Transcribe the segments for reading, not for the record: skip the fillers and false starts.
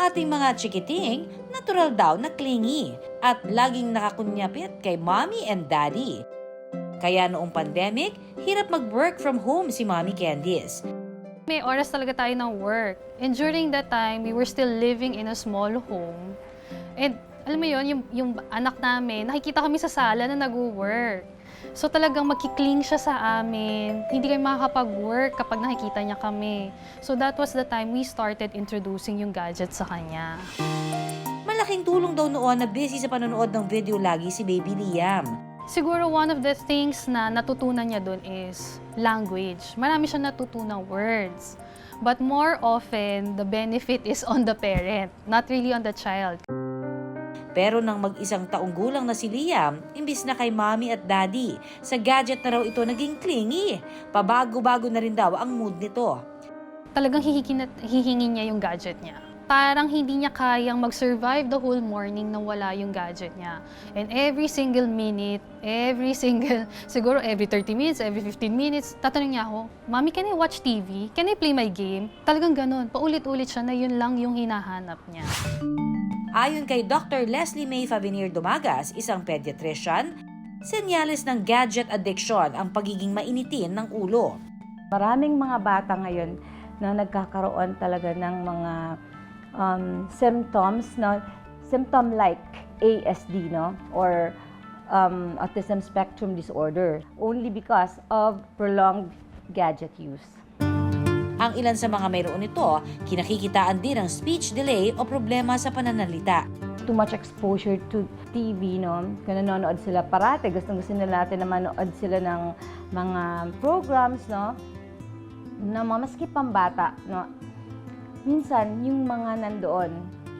ating mga chikiting, natural daw na clingy at laging nakakunyapit kay mommy and daddy. Kaya noong pandemic, hirap mag-work from home si Mommy Candice. May oras talaga tayo ng work. And during that time, we were still living in a small home. And alam mo yun, yung anak namin, nakikita kami sa sala na nag-work. So talagang magkikling siya sa amin. Hindi kami makakapag-work kapag nakikita niya kami. So that was the time we started introducing yung gadget sa kanya. Malaking tulong daw noon na busy sa panonood ng video lagi si Baby Liam. Siguro one of the things na natutunan niya doon is language. Marami siya natutunang words. But more often, the benefit is on the parent, not really on the child. Pero nang mag-isang taong gulang na si Liam, imbis na kay mommy at daddy, sa gadget na raw ito naging clingy. Pabago-bago na rin daw ang mood nito. Talagang hihingin niya yung gadget niya. Parang hindi niya kayang mag-survive the whole morning na wala yung gadget niya. And every single minute, siguro every 30 minutes, every 15 minutes, tatanong niya ako, Mommy, can I watch TV? Can I play my game? Talagang ganun. Paulit-ulit siya na yun lang yung hinahanap niya. Ayon kay Dr. Leslie May Favenier Dumagas, isang pediatrician, senyales ng gadget addiction ang pagiging mainitin ng ulo. Maraming mga bata ngayon na nagkakaroon talaga ng mga symptoms, no? Symptom like ASD, no? Or autism spectrum disorder, only because of prolonged gadget use. Ang ilan sa mga mayroon nito, kinakikitaan din ang speech delay o problema sa pananalita. Too much exposure to TV, no? Kung nanonood sila parate, gustong-gusto nila natin na manood sila ng mga programs, no? Na maski pambata, no? Minsan, yung mga nandoon,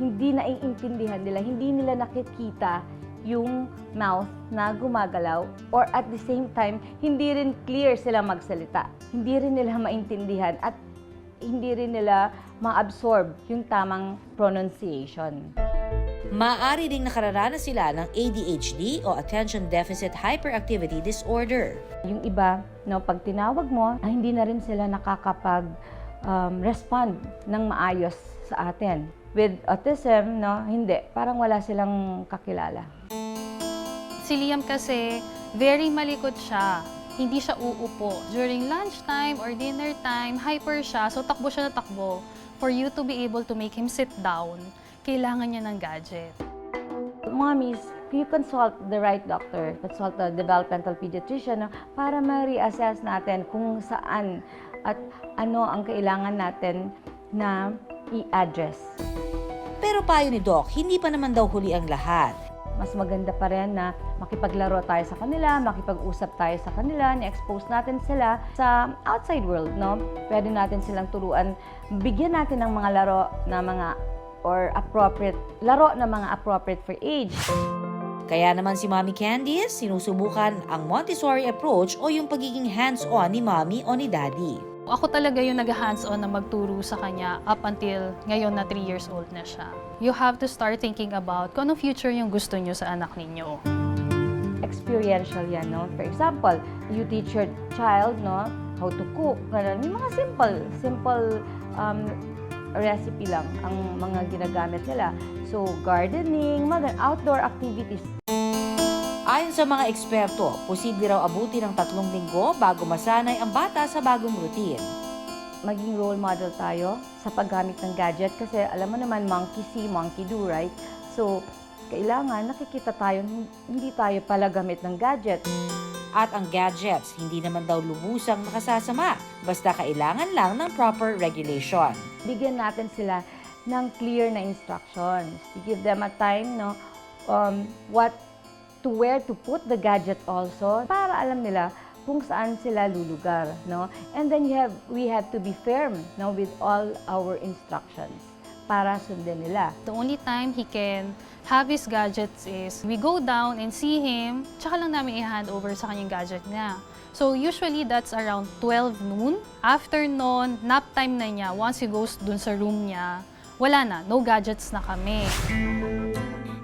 hindi naiintindihan nila, hindi nila nakikita yung mouth na gumagalaw, or at the same time, hindi rin clear sila magsalita. Hindi rin nila maintindihan at hindi rin nila ma-absorb yung tamang pronunciation. Maaari ding nakararanas sila ng ADHD o Attention Deficit Hyperactivity Disorder. Yung iba, no, pag tinawag mo, hindi na rin sila respond ng maayos sa atin. With autism, no, hindi. Parang wala silang kakilala. Si Liam kasi, very malikot siya. Hindi siya uupo. During lunchtime or dinner time, hyper siya, so takbo siya na takbo. For you to be able to make him sit down, kailangan niya ng gadget. Mommies, you consult the right doctor, consult the developmental pediatrician, no, para ma-reassess natin kung saan at ano ang kailangan natin na i-address. Pero payo ni Doc, hindi pa naman daw huli ang lahat. Mas maganda pa rin na makipaglaro tayo sa kanila, makipag-usap tayo sa kanila, ni-expose natin sila sa outside world, no? Pwede natin silang turuan, bigyan natin ng mga laro na appropriate for age. Kaya naman si Mommy Candice, sinusubukan ang Montessori approach o yung pagiging hands-on ni Mommy o ni Daddy. Ako talaga yung nag-hands-on na magturo sa kanya up until ngayon na 3 years old na siya. You have to start thinking about kung anong future yung gusto nyo sa anak ninyo. Experiential yan, no? For example, you teach your child, no, how to cook. Yung mga simple recipe lang ang mga ginagamit nila. So, gardening, mga outdoor activities. Ayon sa mga eksperto, posible raw abuti ng 3 linggo bago masanay ang bata sa bagong routine. Maging role model tayo sa paggamit ng gadget kasi alam mo naman, monkey see, monkey do, right? So, kailangan nakikita tayo, hindi tayo pala gamit ng gadget. At ang gadgets, hindi naman daw lubusang nakasasama, basta kailangan lang ng proper regulation. Bigyan natin sila ng clear na instructions. You give them a time, no, where to put the gadget also, para alam nila kung saan sila lulugar, no? And then we have to be firm, no, with all our instructions para sundin nila. The only time he can have his gadgets is we go down and see him, tsaka lang namin i-hand over sa kanyang gadget niya. So usually that's around 12 noon. After noon, nap time na niya, once he goes dun sa room niya, wala na, no gadgets na kami.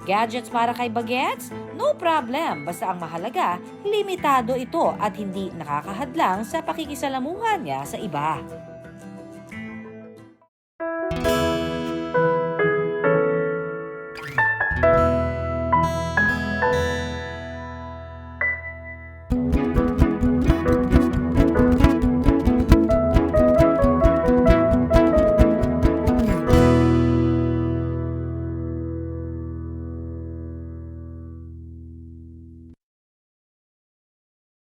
Gadgets para kay Bagets? No problem, basta ang mahalaga, limitado ito at hindi nakakahadlang sa pakikisalamuhan niya sa iba.